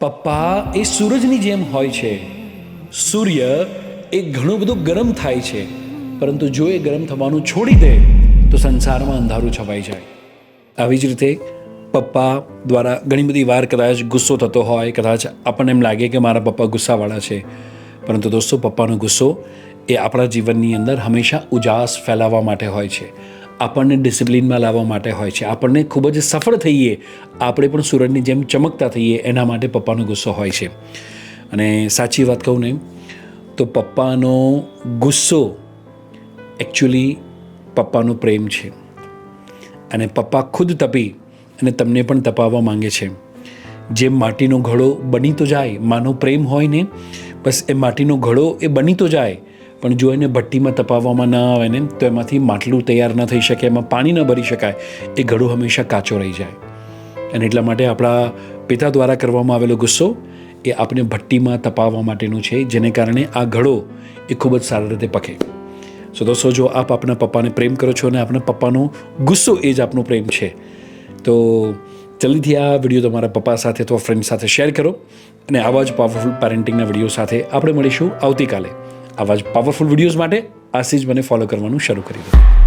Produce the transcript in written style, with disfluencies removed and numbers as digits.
પપ્પા એ સૂરજની જેમ હોય છે. સૂર્ય એ ઘણું બધું ગરમ થાય છે, પરંતુ જો એ ગરમ થવાનું છોડી દે તો સંસારમાં અંધારું છવાઈ જાય. આવી જ રીતે પપ્પા દ્વારા ઘણી બધી વાર કદાચ ગુસ્સો થતો હોય, કદાચ આપણને એમ લાગે કે મારા પપ્પા ગુસ્સાવાળા છે, પરંતુ દોસ્તો પપ્પાનો ગુસ્સો એ આપણા જીવનની અંદર હંમેશા ઉજાસ ફેલાવવા માટે હોય છે, આપણને ડિસિપ્લિનમાં લાવવા માટે હોય છે, આપણને ખૂબ જ સફળ થઈએ, આપણે પણ સૂરજની જેમ ચમકતા થઈએ, એના માટે પપ્પાનો ગુસ્સો હોય છે. અને સાચી વાત કહું ને તો પપ્પાનો ગુસ્સો એકચ્યુઅલી પપ્પાનો પ્રેમ છે. અને પપ્પા ખુદ તપી અને તમને પણ તપાવવા માંગે છે. જેમ માટીનો ઘડો બની તો જાય, માનો પ્રેમ હોય ને, બસ એ માટીનો ઘડો એ બની તો જાય, પણ જો એને ભઠ્ઠીમાં તપાવવામાં ન આવે ને તો એમાંથી માટલું તૈયાર ન થઈ શકે, એમાં પાણી ન ભરી શકાય, એ ઘડો હંમેશા કાચો રહી જાય. અને એટલા માટે આપણા પિતા દ્વારા કરવામાં આવેલો ગુસ્સો એ આપણે ભઠ્ઠીમાં તપાવવા માટેનું છે, જેને કારણે આ ઘડો એ ખૂબ જ સારી રીતે પકે. સો દોસ્તો, જો આપ આપણા પપ્પાને પ્રેમ કરો છો અને આપણા પપ્પાનો ગુસ્સો એ જ આપનો પ્રેમ છે, તો જલ્દીથી આ વિડીયો તમારા પપ્પા સાથે અથવા ફ્રેન્ડ સાથે શેર કરો. અને આવા જ પાવરફુલ પેરેન્ટિંગના વિડીયો સાથે આપણે મળીશું આવતીકાલે. આવા જ પાવરફુલ વિડીયોઝ માટે આશી જ મને ફોલો કરવાનું શરૂ કરી દો.